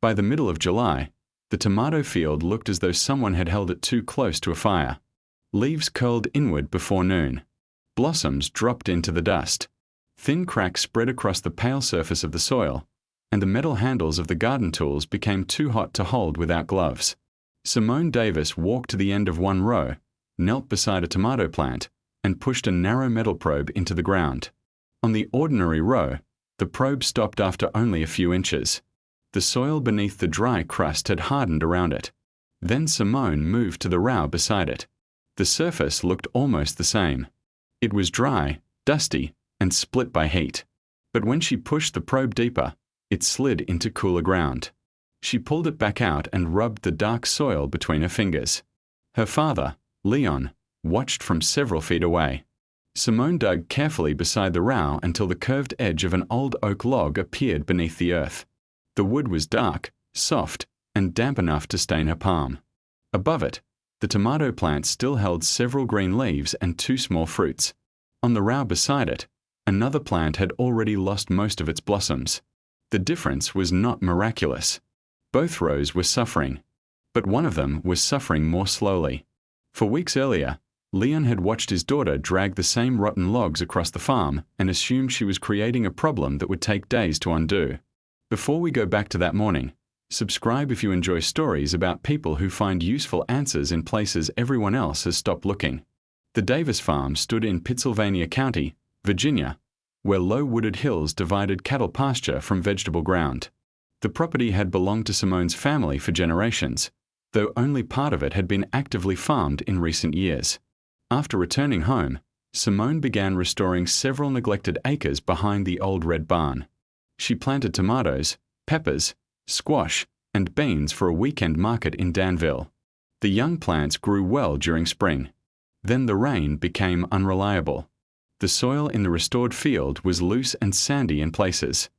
By the middle of July, the tomato field looked as though someone had held it too close to a fire. Leaves curled inward before noon. Blossoms dropped into the dust. Thin cracks spread across the pale surface of the soil, and the metal handles of the garden tools became too hot to hold without gloves. Simone Davis walked to the end of one row, knelt beside a tomato plant, and pushed a narrow metal probe into the ground. On the ordinary row, the probe stopped after only a few inches. The soil beneath the dry crust had hardened around it. Then Simone moved to the row beside it. The surface looked almost the same. It was dry, dusty, and split by heat. But when she pushed the probe deeper, it slid into cooler ground. She pulled it back out and rubbed the dark soil between her fingers. Her father, Leon, watched from several feet away. Simone dug carefully beside the row until the curved edge of an old oak log appeared beneath the earth. The wood was dark, soft, and damp enough to stain her palm. Above it, the tomato plant still held several green leaves and 2 small fruits. On the row beside it, another plant had already lost most of its blossoms. The difference was not miraculous. Both rows were suffering, but one of them was suffering more slowly. For weeks earlier, Leon had watched his daughter drag the same rotten logs across the farm and assumed she was creating a problem that would take days to undo. Before we go back to that morning, subscribe if you enjoy stories about people who find useful answers in places everyone else has stopped looking. The Davis farm stood in Pittsylvania County, Virginia, where low wooded hills divided cattle pasture from vegetable ground. The property had belonged to Simone's family for generations, though only part of it had been actively farmed in recent years. After returning home, Simone began restoring several neglected acres behind the old red barn. She planted tomatoes, peppers, squash, and beans for a weekend market in Danville. The young plants grew well during spring. Then the rain became unreliable. The soil in the restored field was loose and sandy in places.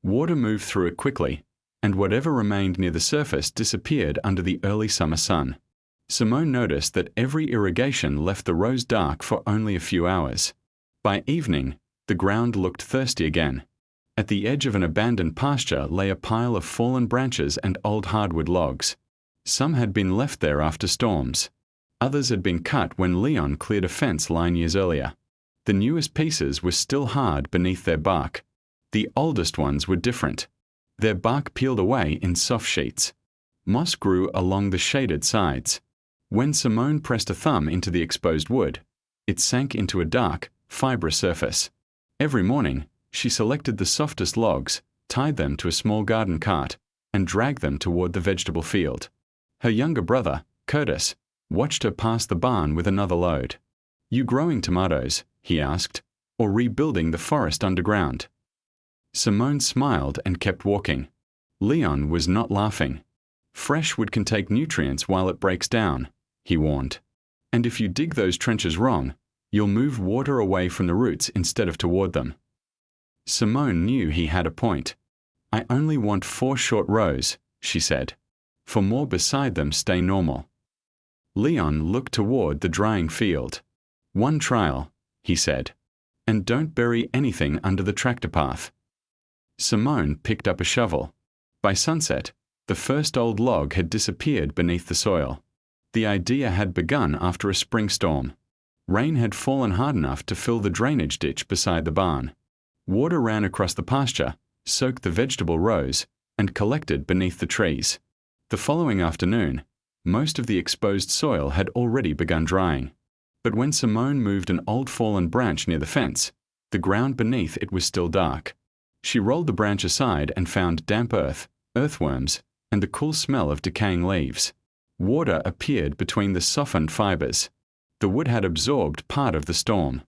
Water moved through it quickly, and whatever remained near the surface disappeared under the early summer sun. Simone noticed that every irrigation left the rows dark for only a few hours. By evening, the ground looked thirsty again. At the edge of an abandoned pasture lay a pile of fallen branches and old hardwood logs. Some had been left there after storms. Others had been cut when Leon cleared a fence line years earlier. The newest pieces were still hard beneath their bark. The oldest ones were different. Their bark peeled away in soft sheets. Moss grew along the shaded sides. When Simone pressed a thumb into the exposed wood, it sank into a dark, fibrous surface. Every morning, she selected the softest logs, tied them to a small garden cart, and dragged them toward the vegetable field. Her younger brother, Curtis, watched her pass the barn with another load. "You growing tomatoes?" he asked, "or rebuilding the forest underground?" Simone smiled and kept walking. Leon was not laughing. "Fresh wood can take nutrients while it breaks down," he warned. "And if you dig those trenches wrong, you'll move water away from the roots instead of toward them." Simone knew he had a point. "I only want 4 short rows," she said. "For more beside them stay normal." Leon looked toward the drying field. "One trial," he said. "And don't bury anything under the tractor path." Simone picked up a shovel. By sunset, the first old log had disappeared beneath the soil. The idea had begun after a spring storm. Rain had fallen hard enough to fill the drainage ditch beside the barn. Water ran across the pasture, soaked the vegetable rows, and collected beneath the trees. The following afternoon, most of the exposed soil had already begun drying. But when Simone moved an old fallen branch near the fence, the ground beneath it was still dark. She rolled the branch aside and found damp earth, earthworms, and the cool smell of decaying leaves. Water appeared between the softened fibers. The wood had absorbed part of the storm.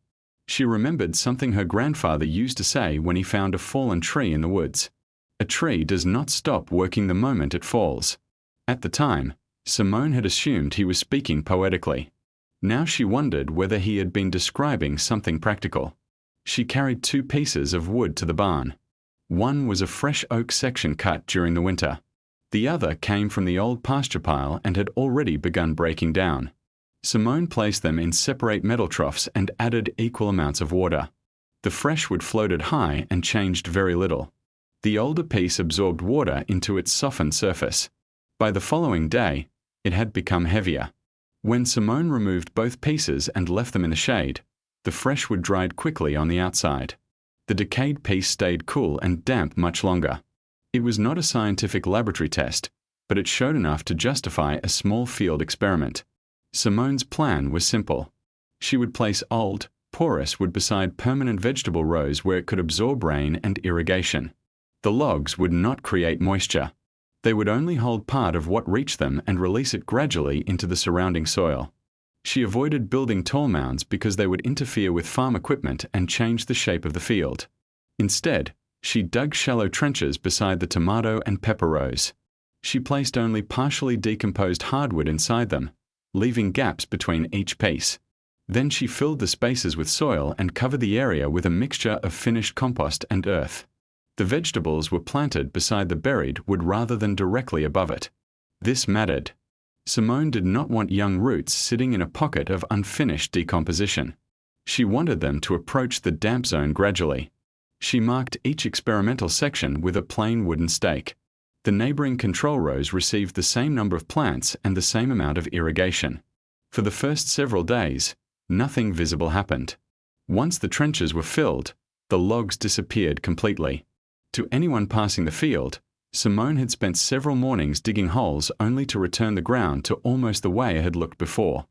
She remembered something her grandfather used to say when he found a fallen tree in the woods. A tree does not stop working the moment it falls. At the time, Simone had assumed he was speaking poetically. Now she wondered whether he had been describing something practical. She carried 2 pieces of wood to the barn. One was a fresh oak section cut during the winter. The other came from the old pasture pile and had already begun breaking down. Simone placed them in separate metal troughs and added equal amounts of water. The fresh wood floated high and changed very little. The older piece absorbed water into its softened surface. By the following day, it had become heavier. When Simone removed both pieces and left them in the shade, the fresh wood dried quickly on the outside. The decayed piece stayed cool and damp much longer. It was not a scientific laboratory test, but it showed enough to justify a small field experiment. Simone's plan was simple. She would place old, porous wood beside permanent vegetable rows where it could absorb rain and irrigation. The logs would not create moisture. They would only hold part of what reached them and release it gradually into the surrounding soil. She avoided building tall mounds because they would interfere with farm equipment and change the shape of the field. Instead, she dug shallow trenches beside the tomato and pepper rows. She placed only partially decomposed hardwood inside them, leaving gaps between each piece. Then she filled the spaces with soil and covered the area with a mixture of finished compost and earth. The vegetables were planted beside the buried wood rather than directly above it. This mattered. Simone did not want young roots sitting in a pocket of unfinished decomposition. She wanted them to approach the damp zone gradually. She marked each experimental section with a plain wooden stake. The neighboring control rows received the same number of plants and the same amount of irrigation. For the first several days, nothing visible happened. Once the trenches were filled, the logs disappeared completely. To anyone passing the field, Simone had spent several mornings digging holes only to return the ground to almost the way it had looked before.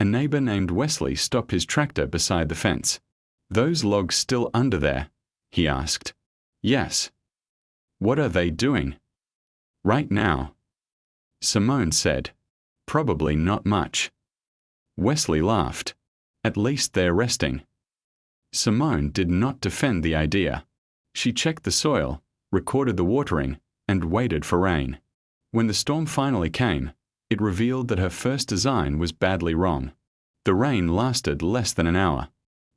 A neighbor named Wesley stopped his tractor beside the fence. "Those logs still under there?" he asked. "Yes." "What are they doing?" "Right now," Simone said. "Probably not much." Wesley laughed. "At least they're resting." Simone did not defend the idea. She checked the soil, recorded the watering, and waited for rain. When the storm finally came, it revealed that her first design was badly wrong. The rain lasted less than an hour.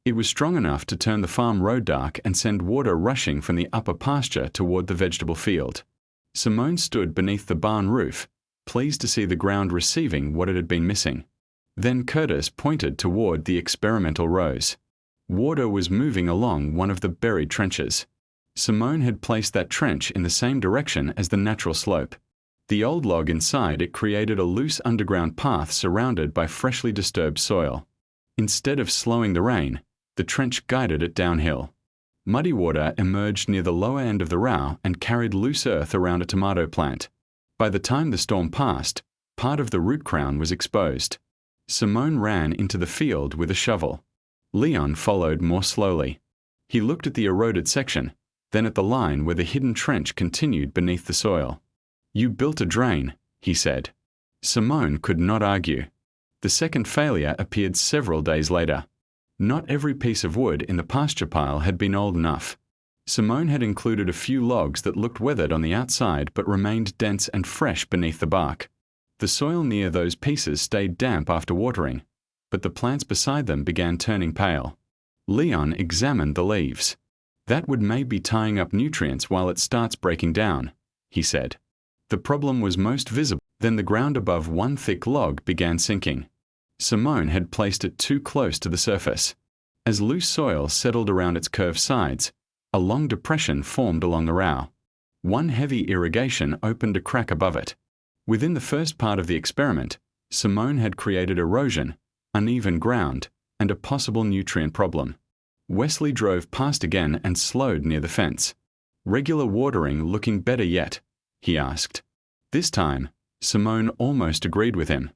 It was strong enough to turn the farm road dark and send water rushing from the upper pasture toward the vegetable field. Simone stood beneath the barn roof, pleased to see the ground receiving what it had been missing. Then Curtis pointed toward the experimental rows. Water was moving along one of the buried trenches. Simone had placed that trench in the same direction as the natural slope. The old log inside it created a loose underground path surrounded by freshly disturbed soil. Instead of slowing the rain, the trench guided it downhill. Muddy water emerged near the lower end of the row and carried loose earth around a tomato plant. By the time the storm passed, part of the root crown was exposed. Simone ran into the field with a shovel. Leon followed more slowly. He looked at the eroded section, then at the line where the hidden trench continued beneath the soil. "You built a drain," he said. Simone could not argue. The second failure appeared several days later. Not every piece of wood in the pasture pile had been old enough. Simone had included a few logs that looked weathered on the outside but remained dense and fresh beneath the bark. The soil near those pieces stayed damp after watering, but the plants beside them began turning pale. Leon examined the leaves. "That wood may be tying up nutrients while it starts breaking down," he said. The problem was most visible. Then the ground above one thick log began sinking. Simone had placed it too close to the surface. As loose soil settled around its curved sides, a long depression formed along the row. One heavy irrigation opened a crack above it. Within the first part of the experiment, Simone had created erosion, uneven ground, and a possible nutrient problem. Wesley drove past again and slowed near the fence. "Regular watering looking better yet?" he asked. This time, Simone almost agreed with him.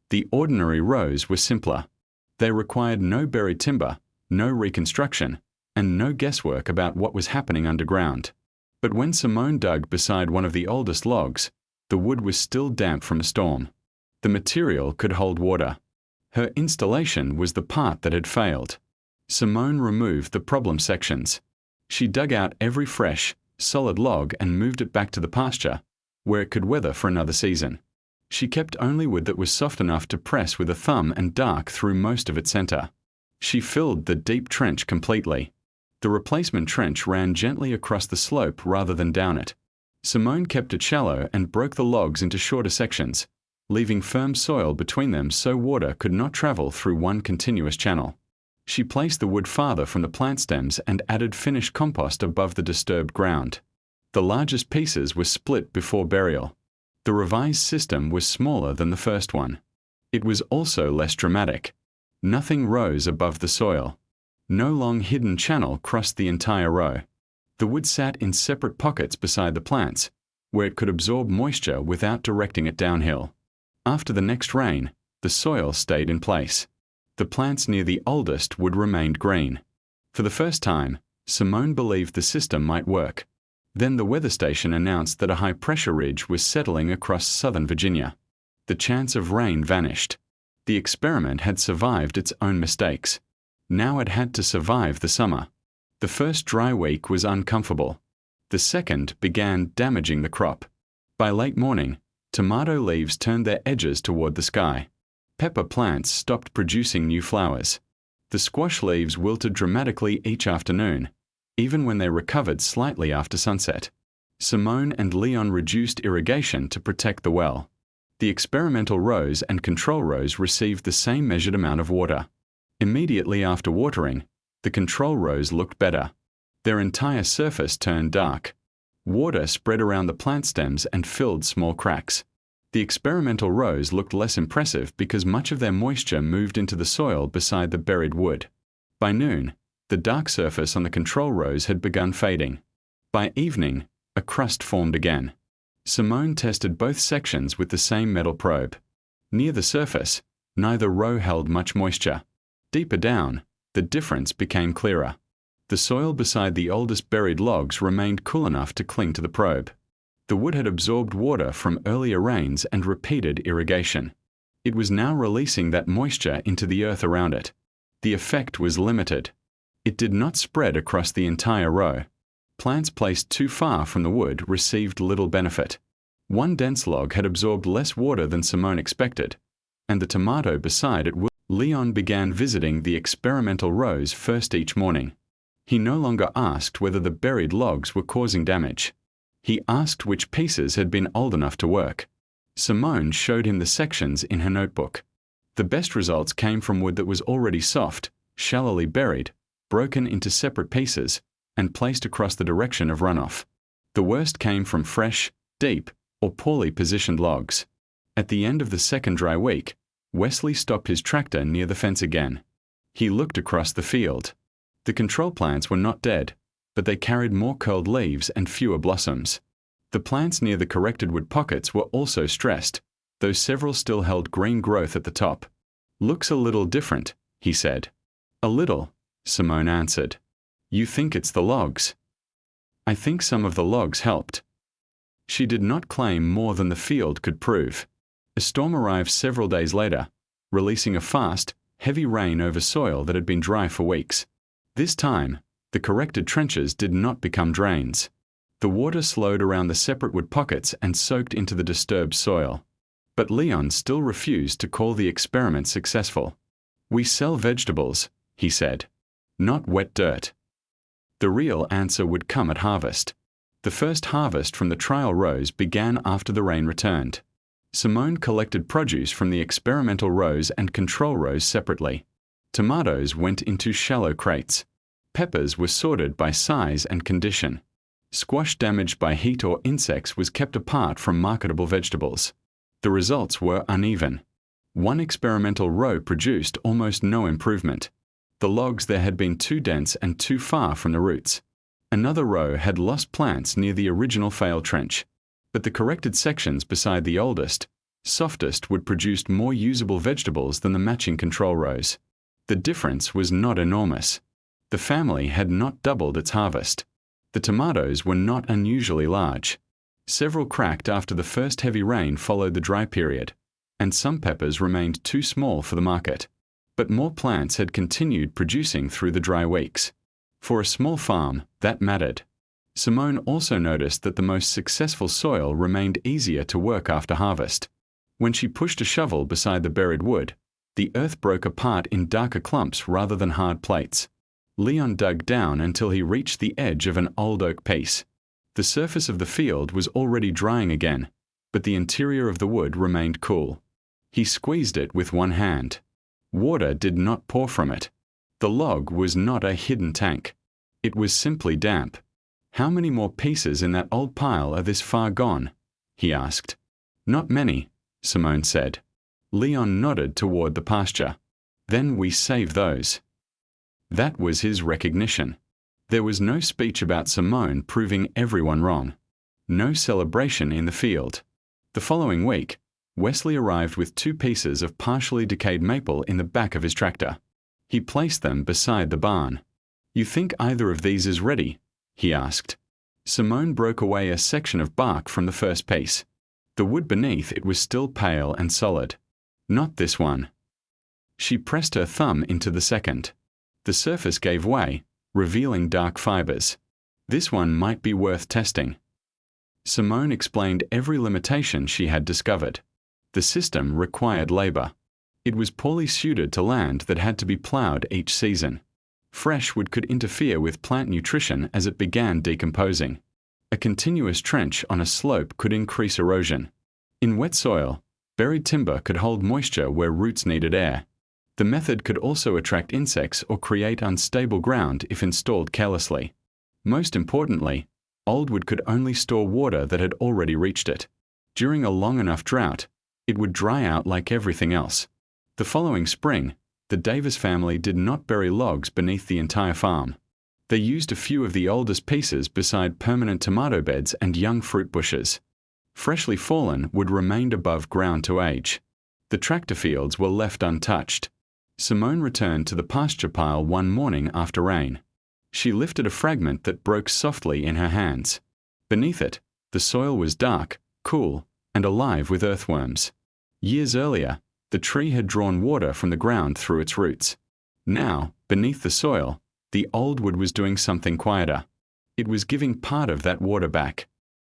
The ordinary rows were simpler. They required no buried timber, no reconstruction, and no guesswork about what was happening underground. But when Simone dug beside one of the oldest logs, the wood was still damp from a storm. The material could hold water. Her installation was the part that had failed. Simone removed the problem sections. She dug out every fresh, solid log and moved it back to the pasture, where it could weather for another season. She kept only wood that was soft enough to press with a thumb and dark through most of its center. She filled the deep trench completely. The replacement trench ran gently across the slope rather than down it. Simone kept it shallow and broke the logs into shorter sections, leaving firm soil between them so water could not travel through one continuous channel. She placed the wood farther from the plant stems and added finished compost above the disturbed ground. The largest pieces were split before burial. The revised system was smaller than the first one. It was also less dramatic. Nothing rose above the soil. No long hidden channel crossed the entire row. The wood sat in separate pockets beside the plants, where it could absorb moisture without directing it downhill. After the next rain, the soil stayed in place. The plants near the oldest wood remained green. For the first time, Simone believed the system might work. Then the weather station announced that a high-pressure ridge was settling across southern Virginia. The chance of rain vanished. The experiment had survived its own mistakes. Now it had to survive the summer. The first dry week was uncomfortable. The second began damaging the crop. By late morning, tomato leaves turned their edges toward the sky. Pepper plants stopped producing new flowers. The squash leaves wilted dramatically each afternoon, even when they recovered slightly after sunset. Simone and Leon reduced irrigation to protect the well. The experimental rows and control rows received the same measured amount of water. Immediately after watering, the control rows looked better. Their entire surface turned dark. Water spread around the plant stems and filled small cracks. The experimental rows looked less impressive because much of their moisture moved into the soil beside the buried wood. By noon, the dark surface on the control rows had begun fading. By evening, a crust formed again. Simone tested both sections with the same metal probe. Near the surface, neither row held much moisture. Deeper down, the difference became clearer. The soil beside the oldest buried logs remained cool enough to cling to the probe. The wood had absorbed water from earlier rains and repeated irrigation. It was now releasing that moisture into the earth around it. The effect was limited. It did not spread across the entire row. Plants placed too far from the wood received little benefit. One dense log had absorbed less water than Simone expected, and the tomato beside it would. Leon began visiting the experimental rows first each morning. He no longer asked whether the buried logs were causing damage. He asked which pieces had been old enough to work. Simone showed him the sections in her notebook. The best results came from wood that was already soft, shallowly buried, broken into separate pieces, and placed across the direction of runoff. The worst came from fresh, deep, or poorly positioned logs. At the end of the second dry week, Wesley stopped his tractor near the fence again. He looked across the field. The control plants were not dead, but they carried more curled leaves and fewer blossoms. The plants near the corrected wood pockets were also stressed, though several still held green growth at the top. "Looks a little different," he said. "A little," Simone answered. "You think it's the logs." "I think some of the logs helped." She did not claim more than the field could prove. A storm arrived several days later, releasing a fast, heavy rain over soil that had been dry for weeks. This time, the corrected trenches did not become drains. The water slowed around the separate wood pockets and soaked into the disturbed soil. But Leon still refused to call the experiment successful. "We sell vegetables," he said, "not wet dirt." The real answer would come at harvest. The first harvest from the trial rows began after the rain returned. Simone collected produce from the experimental rows and control rows separately. Tomatoes went into shallow crates. Peppers were sorted by size and condition. Squash damaged by heat or insects was kept apart from marketable vegetables. The results were uneven. One experimental row produced almost no improvement. The logs there had been too dense and too far from the roots. Another row had lost plants near the original failed trench. But the corrected sections beside the oldest, softest wood produced more usable vegetables than the matching control rows. The difference was not enormous. The family had not doubled its harvest. The tomatoes were not unusually large. Several cracked after the first heavy rain followed the dry period, and some peppers remained too small for the market. But more plants had continued producing through the dry weeks. For a small farm, that mattered. Simone also noticed that the most successful soil remained easier to work after harvest. When she pushed a shovel beside the buried wood, the earth broke apart in darker clumps rather than hard plates. Leon dug down until he reached the edge of an old oak piece. The surface of the field was already drying again, but the interior of the wood remained cool. He squeezed it with one hand. Water did not pour from it. The log was not a hidden tank. It was simply damp. "How many more pieces in that old pile are this far gone?" he asked. "Not many," Simone said. Leon nodded toward the pasture. "Then we save those." That was his recognition. There was no speech about Simone proving everyone wrong. No celebration in the field. The following week, Wesley arrived with 2 pieces of partially decayed maple in the back of his tractor. He placed them beside the barn. "You think either of these is ready?" he asked. Simone broke away a section of bark from the first piece. The wood beneath it was still pale and solid. "Not this one." She pressed her thumb into the second. The surface gave way, revealing dark fibers. "This one might be worth testing." Simone explained every limitation she had discovered. The system required labor. It was poorly suited to land that had to be plowed each season. Fresh wood could interfere with plant nutrition as it began decomposing. A continuous trench on a slope could increase erosion. In wet soil, buried timber could hold moisture where roots needed air. The method could also attract insects or create unstable ground if installed carelessly. Most importantly, old wood could only store water that had already reached it. During a long enough drought, it would dry out like everything else. The following spring, the Davis family did not bury logs beneath the entire farm. They used a few of the oldest pieces beside permanent tomato beds and young fruit bushes. Freshly fallen wood remained above ground to age. The tractor fields were left untouched. Simone returned to the pasture pile one morning after rain. She lifted a fragment that broke softly in her hands. Beneath it, the soil was dark, cool, and alive with earthworms. Years earlier, the tree had drawn water from the ground through its roots. Now, beneath the soil, the old wood was doing something quieter. It was giving part of that water back.